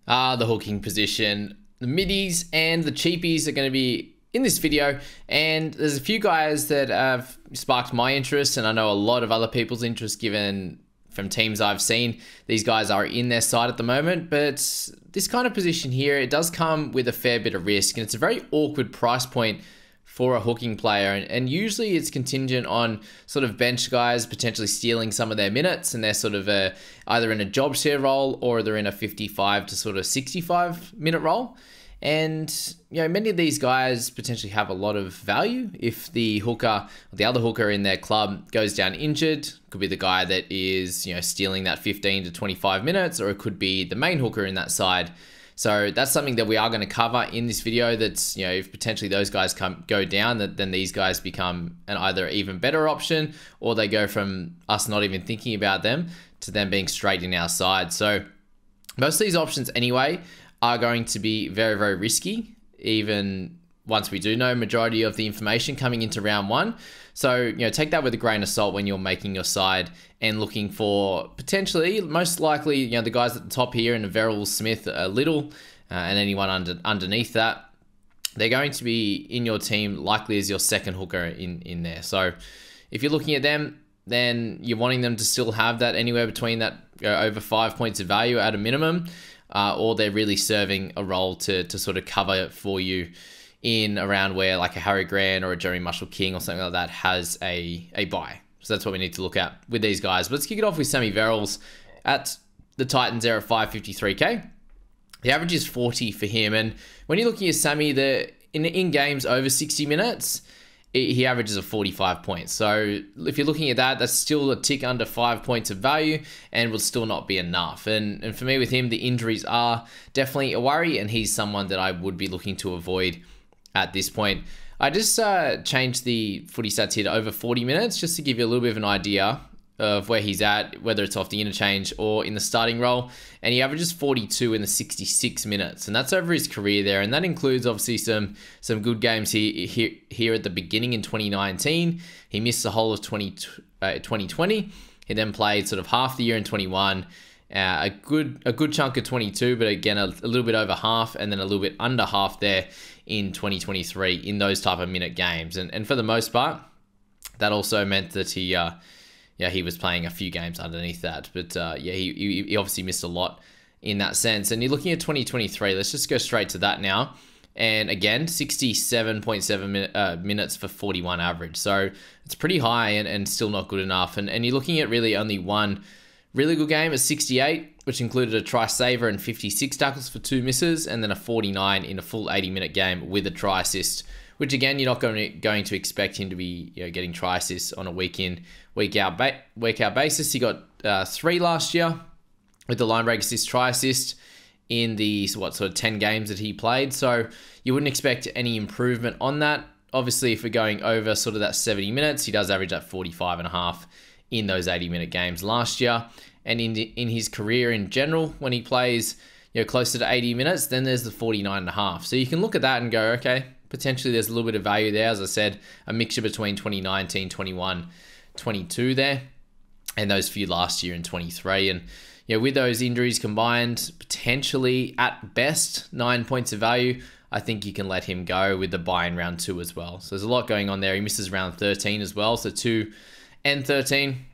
The hooking position. The middies and the cheapies are going to be in this video, and there's a few guys that have sparked my interest, and I know a lot of other people's interest given from teams I've seen. These guys are in their side at the moment, but this kind of position here, it does come with a fair bit of risk, and it's a very awkward price point for a hooking player, and usually it's contingent on sort of bench guys potentially stealing some of their minutes, and they're sort of either in a job share role or they're in a 55 to sort of 65 minute role. And you know, many of these guys potentially have a lot of value if the hooker, or the other hooker in their club, goes down injured. Could be the guy that is, you know, stealing that 15 to 25 minutes, or it could be the main hooker in that side. So that's something that we are going to cover in this video. That's, you know, if potentially those guys go down, then these guys become an either even better option, or they go from us not even thinking about them to them being straight in our side. So most of these options anyway are going to be very, very risky, even once we do know majority of the information coming into round one. So, you know, take that with a grain of salt when you're making your side and looking for potentially, most likely, you know, the guys at the top here in the Verrill, Smith, Little, and anyone underneath that, they're going to be in your team likely as your second hooker in there. So if you're looking at them, then you're wanting them to still have that anywhere between that over 5 points of value at a minimum, or they're really serving a role to sort of cover for you in around where like a Harry Grant or a Jeremy Marshall King or something like that has a buy. So that's what we need to look at with these guys. But let's kick it off with Sammy Verrills at the Titans there at 553k. The average is 40 for him. And when you're looking at Sammy, in games over 60 minutes, he averages a 45 points. So if you're looking at that, that's still a tick under 5 points of value and will still not be enough. And for me with him, the injuries are definitely a worry, and he's someone that I would be looking to avoid at this point. I just changed the footy stats here to over 40 minutes just to give you a little bit of an idea of where he's at, whether it's off the interchange or in the starting role. And he averages 42 in the 66 minutes. And that's over his career there. And that includes obviously some good games here at the beginning in 2019. He missed the whole of 2020. He then played sort of half the year in 21. A good chunk of 22, but again, a little bit over half, and then a little bit under half there in 2023 in those type of minute games. And for the most part, that also meant that he was playing a few games underneath that. But he obviously missed a lot in that sense. And you're looking at 2023. Let's just go straight to that now. And again, 67.7 minutes for 41 average. So it's pretty high and still not good enough. And you're looking at really only one really good game at 68, which included a try saver and 56 tackles for 2 misses, and then a 49 in a full 80-minute game with a try assist, which again, you're not going to expect him to be, you know, getting try assists on a week in, week out basis. He got 3 last year with the line break assist, try assist in the sort of 10 games that he played. So you wouldn't expect any improvement on that. Obviously, if we're going over sort of that 70 minutes, he does average at 45.5 in those 80-minute games last year. And in his career in general, when he plays, you know, closer to 80 minutes, then there's the 49.5. So you can look at that and go, okay, potentially there's a little bit of value there. As I said, a mixture between 2019, 21, 22 there, and those few last year in 23. And, you know, with those injuries combined, potentially at best 9 points of value, I think you can let him go with the buy in round 2 as well. So there's a lot going on there. He misses round 13 as well. So 2 and 13,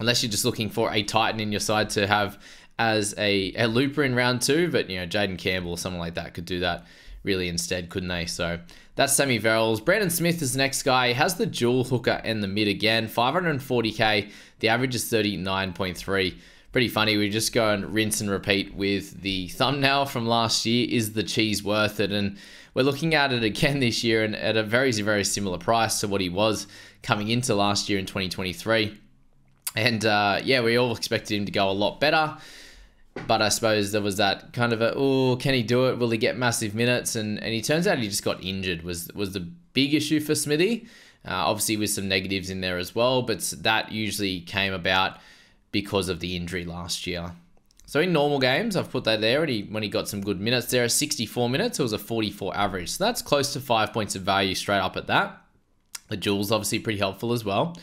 unless you're just looking for a Titan in your side to have as a looper in round 2. But, you know, Jaden Campbell or someone like that could do that really instead, couldn't they? So that's Sammy Verrills. Brandon Smith is the next guy. He has the dual hooker and the mid again. 540k. The average is 39.3. Pretty funny. We just go and rinse and repeat with the thumbnail from last year. Is the cheese worth it? And we're looking at it again this year and at a very, very similar price to what he was coming into last year in 2023. And yeah, we all expected him to go a lot better. But I suppose there was that kind of can he do it? Will he get massive minutes? And he turns out he just got injured was the big issue for Smithy. Obviously with some negatives in there as well, but that usually came about because of the injury last year. So in normal games, I've put that there, and when he got some good minutes there, 64 minutes, it was a 44 average. So that's close to 5 points of value straight up at that. The duel's obviously pretty helpful as well.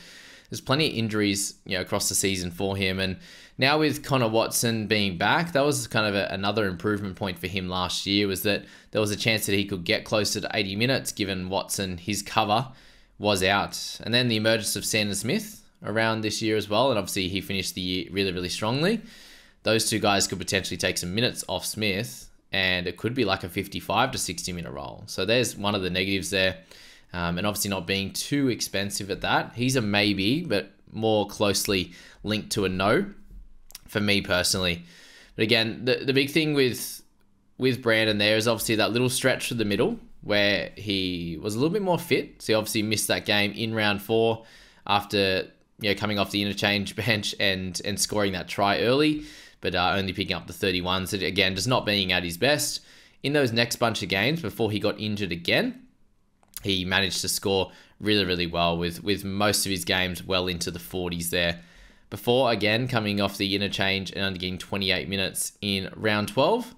there's plenty of injuries, across the season for him. And now with Connor Watson being back, that was kind of another improvement point for him last year, was that there was a chance that he could get closer to 80 minutes given Watson, his cover was out. And then the emergence of Sandon Smith around this year as well. And obviously he finished the year really, really strongly. Those two guys could potentially take some minutes off Smith, and it could be like a 55 to 60 minute role. So there's one of the negatives there. And obviously not being too expensive at that. He's a maybe, but more closely linked to a no for me personally. But again, the big thing with Brandon there is obviously that little stretch through the middle where he was a little bit more fit. So he obviously missed that game in round 4 after coming off the interchange bench and scoring that try early, but only picking up the 31. So again, just not being at his best. In those next bunch of games before he got injured again, he managed to score really, really well with most of his games well into the 40s there. Before, again, coming off the interchange and only getting 28 minutes in round 12,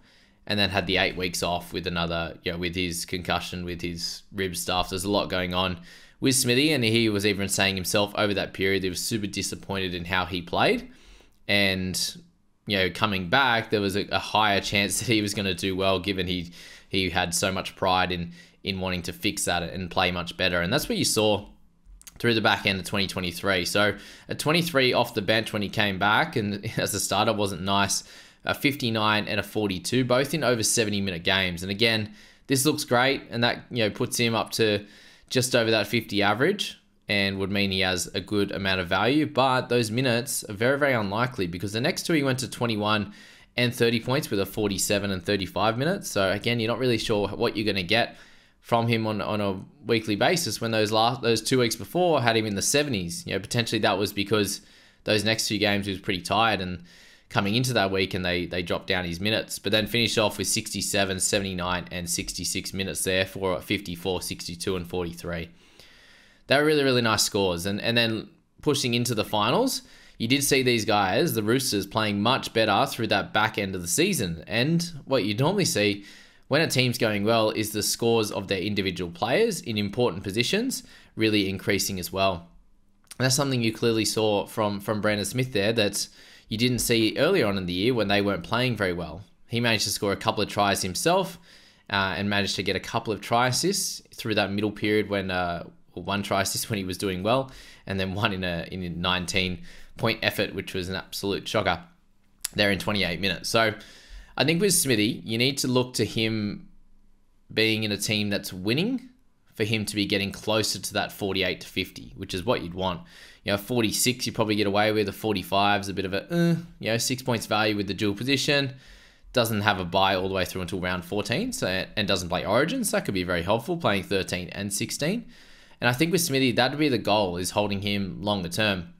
and then had the 8 weeks off with another, with his concussion, with his rib stuff. There's a lot going on with Smithy, and he was even saying himself over that period he was super disappointed in how he played. And, coming back, there was a higher chance that he was going to do well, given he had so much pride in wanting to fix that and play much better. And that's what you saw through the back end of 2023. So a 23 off the bench when he came back, and as a starter wasn't nice. A 59 and a 42, both in over 70-minute games. And again, this looks great, and that puts him up to just over that 50 average, and would mean he has a good amount of value. But those minutes are very, very unlikely, because the next two he went to 21 and 30 points with a 47 and 35 minutes. So again, you're not really sure what you're going to get from him on a weekly basis, when those 2 weeks before had him in the 70s. Potentially that was because those next 2 games he was pretty tired and coming into that week, and they dropped down his minutes, but then finished off with 67, 79 and 66 minutes there for 54, 62 and 43. They were really, really nice scores. And then pushing into the finals, you did see these guys, the Roosters, playing much better through that back end of the season. And what you normally see when a team's going well is the scores of their individual players in important positions really increasing as well. And that's something you clearly saw from Brandon Smith there that you didn't see earlier on in the year when they weren't playing very well. He managed to score a couple of tries himself and managed to get a couple of try assists through that middle period when, 1 try assist when he was doing well, and then 1 in a 19-point effort, which was an absolute shocker there in 28 minutes. So I think with Smithy, you need to look to him being in a team that's winning for him to be getting closer to that 48 to 50, which is what you'd want. 46 you probably get away with. A 45 is a bit of a, 6 points value with the dual position. Doesn't have a bye all the way through until round 14, and doesn't play Origins. So that could be very helpful, playing 13 and 16. And I think with Smithy, that'd be the goal, is holding him longer term.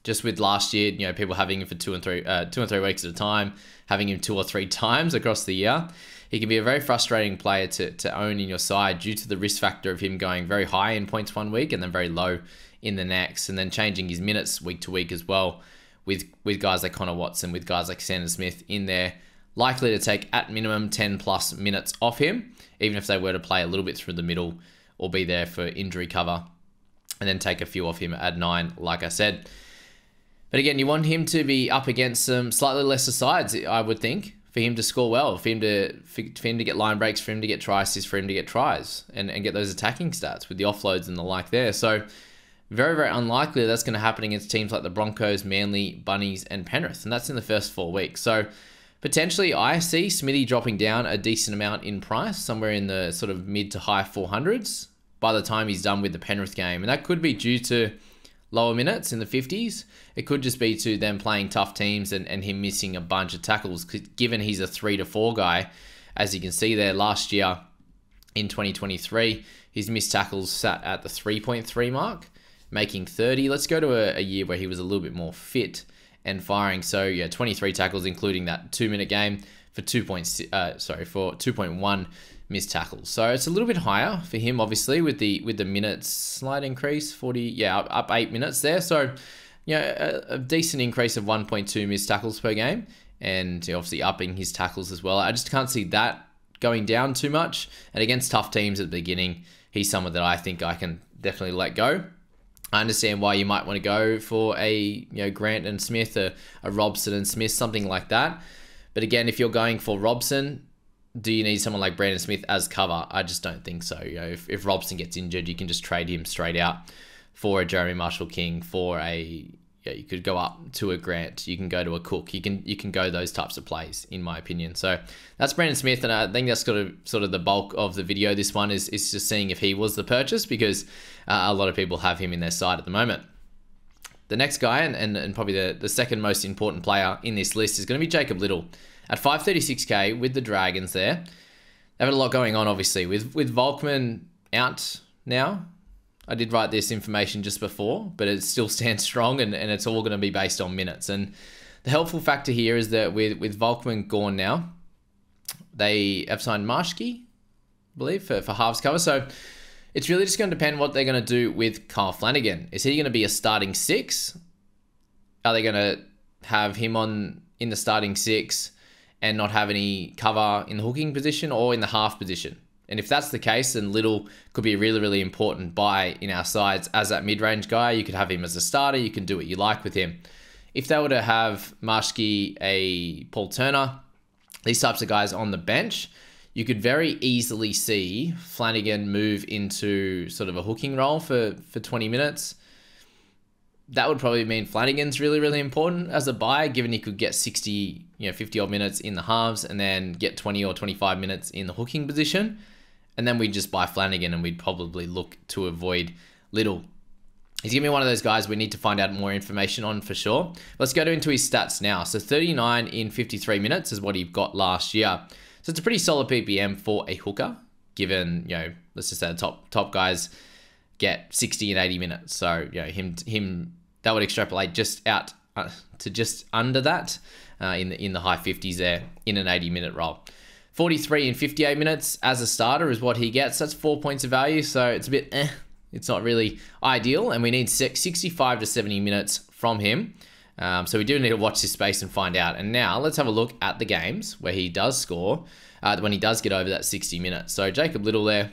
Just with last year, people having him for 2 and 3 weeks at a time, having him 2 or 3 times across the year. He can be a very frustrating player to own in your side due to the risk factor of him going very high in points one week and then very low in the next, and then changing his minutes week to week as well, with guys like Connor Watson, with guys like Sandon Smith in there, likely to take at minimum 10 plus minutes off him, even if they were to play a little bit through the middle or be there for injury cover, and then take a few off him at 9, like I said. But again, you want him to be up against some slightly lesser sides, I would think, for him to score well, for him to get line breaks, for him to get try assists, for him to get tries, and get those attacking stats with the offloads and the like there. So very, very unlikely that's going to happen against teams like the Broncos, Manly, Bunnies, and Penrith, and that's in the first 4 weeks. So potentially I see Smithy dropping down a decent amount in price, somewhere in the sort of mid to high 400s by the time he's done with the Penrith game. And that could be due to lower minutes in the 50s. It could just be to them playing tough teams and him missing a bunch of tackles, given he's a 3 to 4 guy. As you can see there, last year in 2023, his missed tackles sat at the 3.3 mark, making 30. Let's go to a year where he was a little bit more fit and firing. So yeah, 23 tackles, including that 2-minute game for 2.1 missed tackles. So it's a little bit higher for him, obviously, with the minutes slight increase, 40, up 8 minutes there. So a decent increase of 1.2 missed tackles per game, and obviously upping his tackles as well. I just can't see that going down too much. And against tough teams at the beginning, he's someone that I think I can definitely let go. I understand why you might want to go for a Grant and Smith, a Robson and Smith, something like that. But again, if you're going for Robson, do you need someone like Brandon Smith as cover? I just don't think so. If Robson gets injured, you can just trade him straight out for a Jeremy Marshall-King, for a you could go up to a Grant, you can go to a Cook, you can go those types of plays, in my opinion. So that's Brandon Smith, and I think that's sort of the bulk of the video. This one is just seeing if he was the purchase, because a lot of people have him in their side at the moment. The next guy, and probably the second most important player in this list, is going to be Jacob Liddle. At 536k with the Dragons there. They've had a lot going on, obviously. With Volkman out now, I did write this information just before, but it still stands strong, and it's all going to be based on minutes. And the helpful factor here is that with Volkman gone now, they have signed Marshke, I believe, for halves cover. So it's really just going to depend what they're going to do with Kyle Flanagan. Is he going to be a starting 6? Are they going to have him in the starting 6 and not have any cover in the hooking position or in the half position? And if that's the case, then Liddle could be a really, really important buy in our sides as that mid-range guy. You could have him as a starter. You can do what you like with him. If they were to have Marshke, a Paul Turner, these types of guys on the bench, you could very easily see Flanagan move into sort of a hooking role for 20 minutes. That would probably mean Flanagan's really, really important as a buy, given he could get 60, 50 odd minutes in the halves and then get 20 or 25 minutes in the hooking position. And then we'd just buy Flanagan, and we'd probably look to avoid Liddle. He's going to be one of those guys we need to find out more information on for sure. Let's go into his stats now. So 39 in 53 minutes is what he got last year. So it's a pretty solid PPM for a hooker, given, let's just say the top guys get 60 and 80 minutes. So, him that would extrapolate just out to just under that in the high 50s there in an 80-minute role. 43 in 58 minutes as a starter is what he gets. That's 4 points of value, so it's a bit It's not really ideal, and we need 65 to 70 minutes from him. So we do need to watch this space and find out. And now let's have a look at the games where he does score, when he does get over that 60 minutes. So Jacob Liddle there,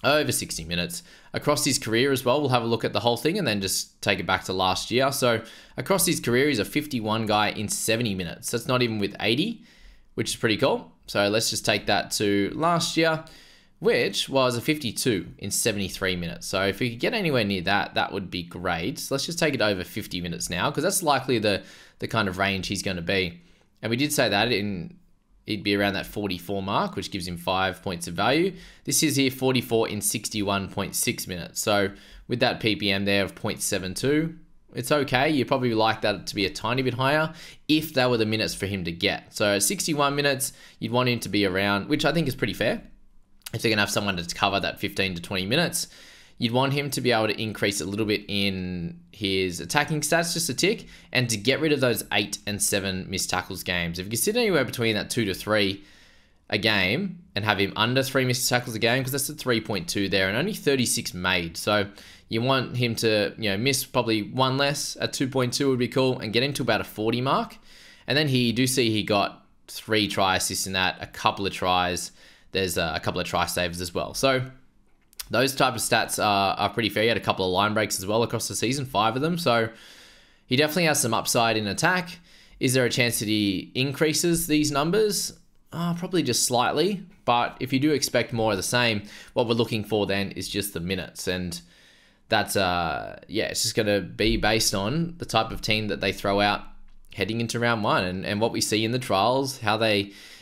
over 60 minutes. Across his career as well, we'll have a look at the whole thing and then just take it back to last year. So across his career, he's a 51 guy in 70 minutes. That's not even with 80, which is pretty cool. So let's just take that to last year, which was a 52 in 73 minutes. So if we could get anywhere near that, that would be great. So let's just take it over 50 minutes now, because that's likely the kind of range he's going to be. And we did say that he'd be around that 44 mark, which gives him 5 points of value. This is here 44 in 61.6 minutes. So with that PPM there of 0.72, it's okay. You'd probably like that to be a tiny bit higher if that were the minutes for him to get. So at 61 minutes, you'd want him to be around, which I think is pretty fair. If they're going to have someone to cover that 15 to 20 minutes, you'd want him to be able to increase a little bit in his attacking stats, just a tick, and to get rid of those 8 and 7 missed tackles games. If you can sit anywhere between that 2 to 3 a game and have him under 3 missed tackles a game, because that's a 3.2 there and only 36 made. So you want him to, miss probably one less at 2.2 would be cool, and get him to about a 40 mark. And then he got 3 try assists in that, a couple of tries. There's a couple of try saves as well. So those type of stats are pretty fair. He had a couple of line breaks as well across the season, 5 of them. So he definitely has some upside in attack. Is there a chance that he increases these numbers? Probably just slightly. But if you do expect more of the same, what we're looking for then is just the minutes. And that's, it's just going to be based on the type of team that they throw out heading into round 1 and what we see in the trials,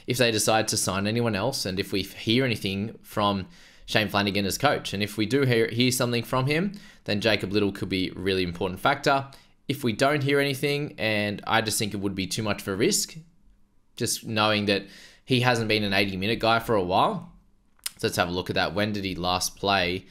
if they decide to sign anyone else, and if we hear anything from Shane Flanagan as coach. And if we do hear something from him, then Jacob Liddle could be a really important factor. If we don't hear anything, and I just think it would be too much of a risk, just knowing that he hasn't been an 80-minute guy for a while. So let's have a look at that. When did he last play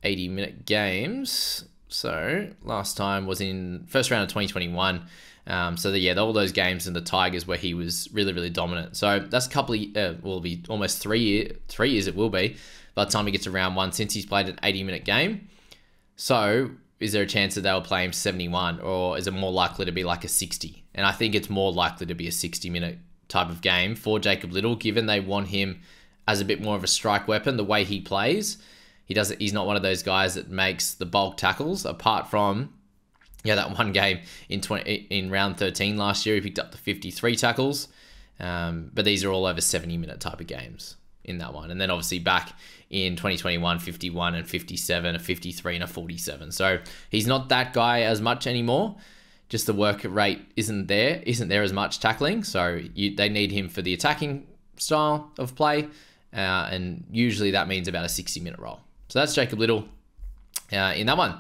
80-minute games? So last time was in first round of 2021. All those games in the Tigers where he was really, really dominant. So that's a couple of, will be almost 3 years it will be by the time he gets to round 1 since he's played an 80-minute game. So is there a chance that they'll play him 71, or is it more likely to be like a 60? And I think it's more likely to be a 60-minute type of game for Jacob Liddle, given they want him as a bit more of a strike weapon, the way he plays. He's not one of those guys that makes the bulk tackles, apart from that one game in round 13 last year. He picked up the 53 tackles. But these are all over 70-minute type of games in that one. And then obviously back in 2021, 51 and 57, a 53 and a 47. So he's not that guy as much anymore. Just the work rate isn't there as much tackling. So they need him for the attacking style of play. And usually that means about a 60-minute role. So that's Jacob Little in that one.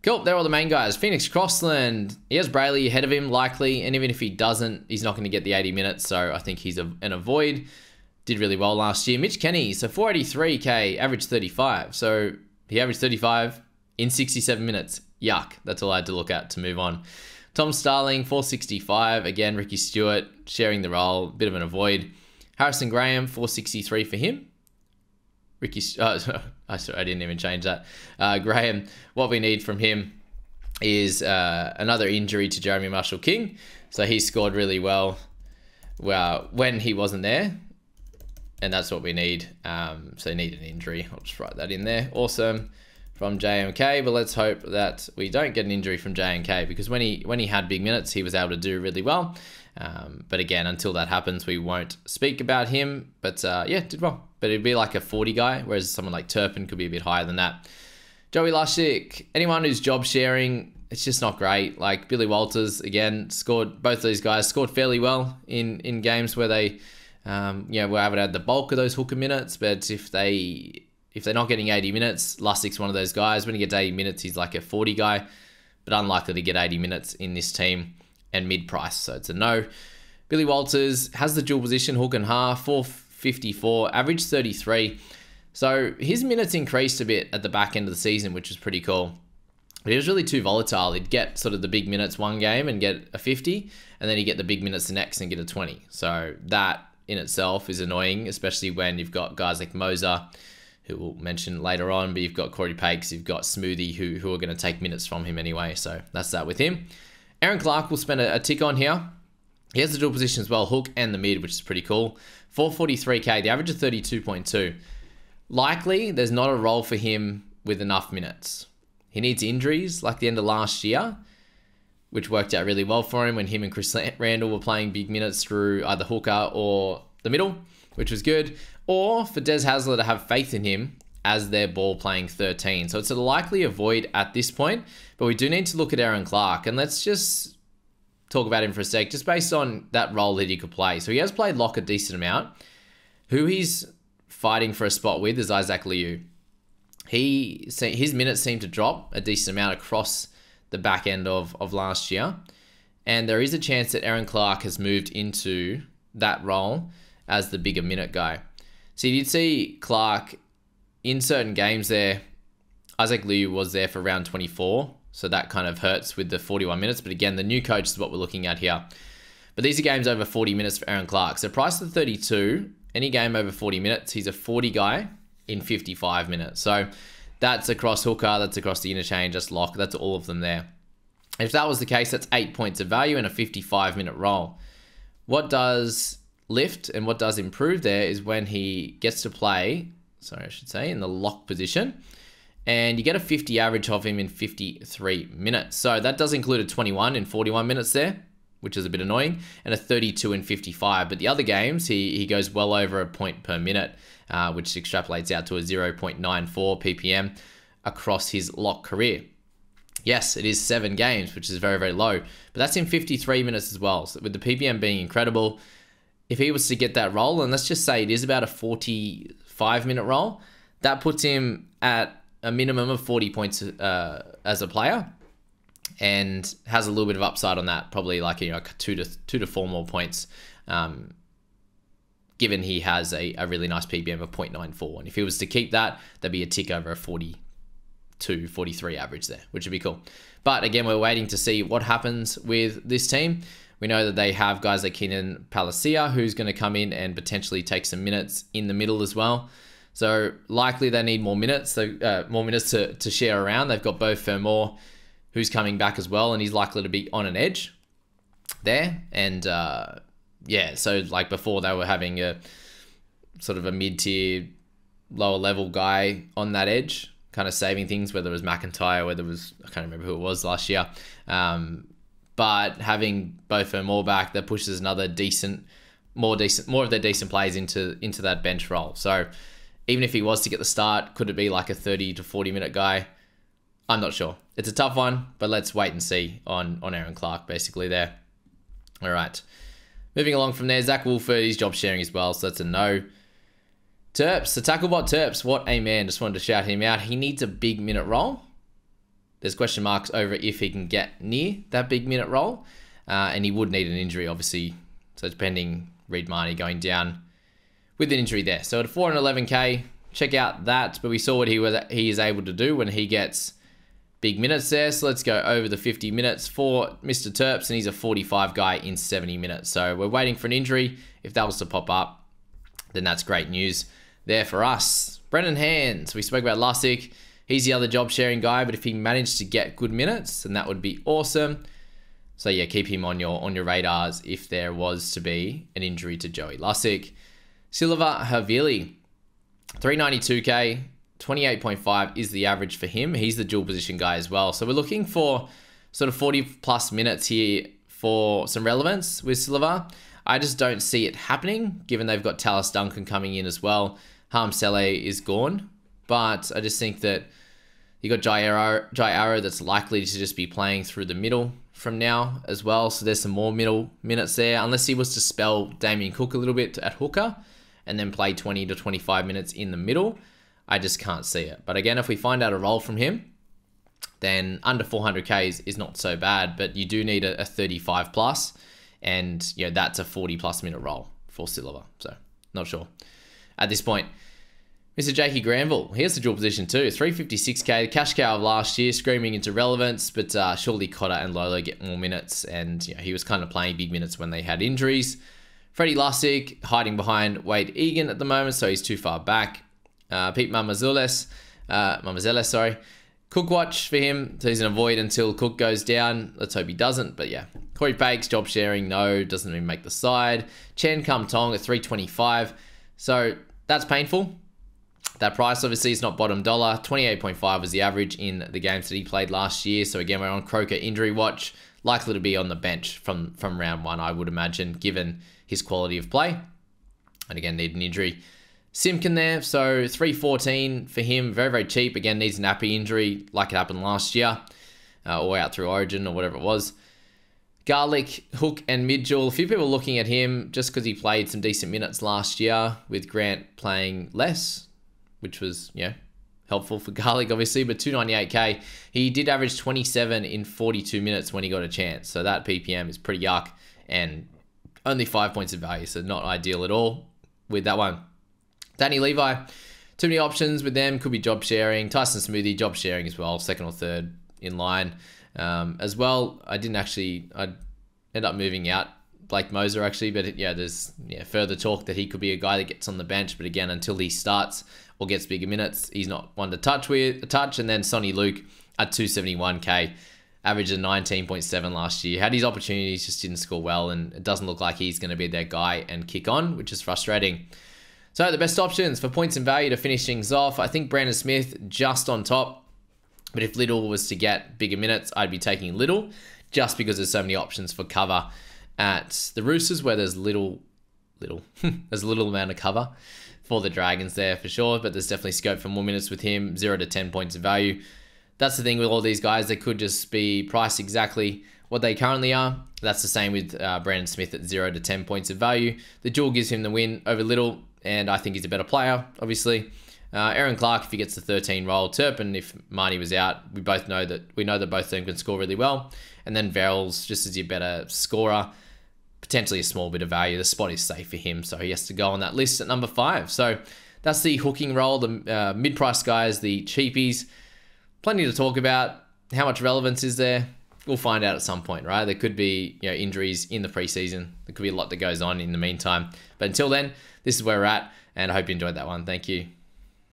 Cool, they're all the main guys. Phoenix Crossland, he has Brayley ahead of him, likely. And even if he doesn't, he's not going to get the 80 minutes. So I think he's an avoid. Did really well last year. Mitch Kenny, so 483K, average 35. So he averaged 35 in 67 minutes. Yuck. That's all I had to look at to move on. Tom Starling, 465. Again, Ricky Stewart sharing the role. Bit of an avoid. Harrison Graham, 463 for him. I didn't even change that. Graham, what we need from him is another injury to Jeremy Marshall-King. So he scored really well when he wasn't there. And that's what we need. So need an injury. I'll just write that in there. Awesome from JMK. But let's hope that we don't get an injury from JMK, because when he had big minutes, he was able to do really well. But again, until that happens, we won't speak about him. But did well. But it'd be like a 40 guy, whereas someone like Turpin could be a bit higher than that. Joey Lushik, anyone who's job sharing, it's just not great. Like Billy Walters, again, both of these guys scored fairly well in games where they were able to add the bulk of those hooker minutes. But if they're not getting 80 minutes, Lushik's one of those guys. When he gets 80 minutes, he's like a 40 guy, but unlikely to get 80 minutes in this team and mid-price. So it's a no. Billy Walters has the dual position, hook and half, 454, average 33. So his minutes increased a bit at the back end of the season, which is pretty cool. But he was really too volatile. He'd get sort of the big minutes one game and get a 50, and then he'd get the big minutes the next and get a 20. So that in itself is annoying, especially when you've got guys like Moser, who we'll mention later on, but you've got Corey Pakes, you've got Smoothie, who are going to take minutes from him anyway. So that's that with him. Aaron Clark will spend a tick on here. He has the dual position as well, hook and the mid, which is pretty cool. 443K, the average of 32.2. Likely, there's not a role for him with enough minutes. He needs injuries like the end of last year, which worked out really well for him when him and Chris Randall were playing big minutes through either hooker or the middle, which was good. Or for Des Hasler to have faith in him as their ball playing 13. So it's a likely avoid at this point, but we do need to look at Aaron Clark, and let's just talk about him for a sec, just based on that role that he could play. So he has played lock a decent amount. Who he's fighting for a spot with is Isaac Liu. His minutes seem to drop a decent amount across the back end of last year, and there is a chance that Aaron Clark has moved into that role as the bigger minute guy. So you did see Clark in certain games there. Isaac Liu was there for round 24, so that kind of hurts with the 41 minutes. But again, the new coach is what we're looking at here. But these are games over 40 minutes for Aaron Clark. So price of 32, any game over 40 minutes, he's a 40 guy in 55 minutes. So that's across hooker, that's across the interchange, that's lock, that's all of them there. If that was the case, that's 8 points of value in a 55-minute role. What does lift and what does improve there is when he gets to play, in the lock position, and you get a 50 average of him in 53 minutes. So that does include a 21 in 41 minutes there, which is a bit annoying, and a 32 in 55. But the other games, he goes well over a point per minute, which extrapolates out to a 0.94 ppm across his lock career. Yes, it is 7 games, which is very, very low, but that's in 53 minutes as well. So with the ppm being incredible, if he was to get that role, and let's just say it is about a 45-minute role, that puts him at a minimum of 40 points as a player, and has a little bit of upside on that, probably like 2 to 4 more points, given he has a really nice ppm of 0.94. And if he was to keep that, that'd be a tick over a 42, 43 average there, which would be cool. But again, we're waiting to see what happens with this team. We know that they have guys like Keenan Palacia, who's going to come in and potentially take some minutes in the middle as well. So likely they need more minutes, to share around. They've got Beau Fermor, who's coming back as well, and he's likely to be on an edge there. And so like before, they were having a sort of a mid-tier lower level guy on that edge, kind of saving things, whether it was McIntyre, whether it was, I can't remember who it was last year. But having both of them all back, that pushes another more of their decent players into that bench role. So even if he was to get the start, could it be like a 30 to 40 minute guy? I'm not sure. It's a tough one, but let's wait and see on Aaron Clark basically there. All right. Moving along from there, Zach Wolford, he's job sharing as well, so that's a no. Terps, the Tacklebot Terps, what a man. Just wanted to shout him out. He needs a big minute role. There's question marks over if he can get near that big minute role. And he would need an injury, obviously. So it's pending Reid Marnie going down with an injury there. So at 411k, check out that. But we saw what he is able to do when he gets big minutes there. So let's go over the 50 minutes for Mr. Terps. And he's a 45 guy in 70 minutes. So we're waiting for an injury. If that was to pop up, then that's great news there for us. Brendan Hands, we spoke about Lussick. He's the other job sharing guy, but if he managed to get good minutes, then that would be awesome. So yeah, keep him on your radars if there was to be an injury to Joey Lussick. Silva Havili, 392k, 28.5 is the average for him. He's the dual position guy as well. So we're looking for sort of 40 plus minutes here for some relevance with Silva. I just don't see it happening, given they've got Tallis Duncan coming in as well. Harm Saleh is gone, but I just think that you got Jai Arrow that's likely to just be playing through the middle from now as well. So there's some more middle minutes there, unless he was to spell Damien Cook a little bit at hooker and then play 20 to 25 minutes in the middle. I just can't see it. But again, if we find out a role from him, then under 400k is not so bad, but you do need a 35 plus, and you know, that's a 40 plus minute role for Silva. So not sure at this point. Mr. Jakey Granville, he has the dual position too. 356k, the cash cow of last year, screaming into relevance, but surely Cotter and Lolo get more minutes, and you know, he was kind of playing big minutes when they had injuries. Freddie Lussick hiding behind Wade Egan at the moment, so he's too far back. Pete Mamazelles, sorry. Cook watch for him, so he's an avoid until Cook goes down. Let's hope he doesn't, but yeah. Corey Bakes, job sharing, no, doesn't even make the side. Chen Kum Tong at 325, so that's painful. That price obviously is not bottom dollar. 28.5 was the average in the games that he played last year. So again, we're on Croker injury watch. Likely to be on the bench from round one, I would imagine, given his quality of play. And again, need an injury. Simkin there, so 314 for him. Very, very cheap. Again, needs an nappy injury like it happened last year. Or out through Origin or whatever it was. Garlic, Hook, and Midgel. A few people looking at him just because he played some decent minutes last year with Grant playing less, which was, yeah, helpful for Garlic, obviously, but 298k. He did average 27 in 42 minutes when he got a chance. So that PPM is pretty yuck, and only 5 points of value, so not ideal at all with that one. Danny Levi, too many options with them. Could be job sharing. Tyson Smoothie, job sharing as well, second or third in line. As well, I'd end up moving out Blake Moser actually, but yeah, there's further talk that he could be a guy that gets on the bench, but again, until he starts or gets bigger minutes, he's not one to touch. And then Sonny Luke at 271k, averaged a 19.7 last year. Had his opportunities, just didn't score well, and it doesn't look like he's going to be their guy and kick on, which is frustrating. So the best options for points and value to finish things off, I think Brandon Smith just on top. But if Little was to get bigger minutes, I'd be taking Little, just because there's so many options for cover at the Roosters, where there's there's a little amount of cover for the Dragons there for sure, but there's definitely scope for more minutes with him, 0 to 10 points of value. That's the thing with all these guys, they could just be priced exactly what they currently are. That's the same with Brandon Smith at 0 to 10 points of value. The duel gives him the win over Little, and I think he's a better player, obviously. Aaron Clark, if he gets the 13 role. Turpin, if Marnie was out, we know that both of them can score really well. And then Verrills, just as your better scorer, potentially a small bit of value. The spot is safe for him, so he has to go on that list at number 5. So that's the hooking role, the mid-price guys, the cheapies. Plenty to talk about. How much relevance is there? We'll find out at some point, right? There could be injuries in the preseason. There could be a lot that goes on in the meantime. But until then, this is where we're at, and I hope you enjoyed that one. Thank you.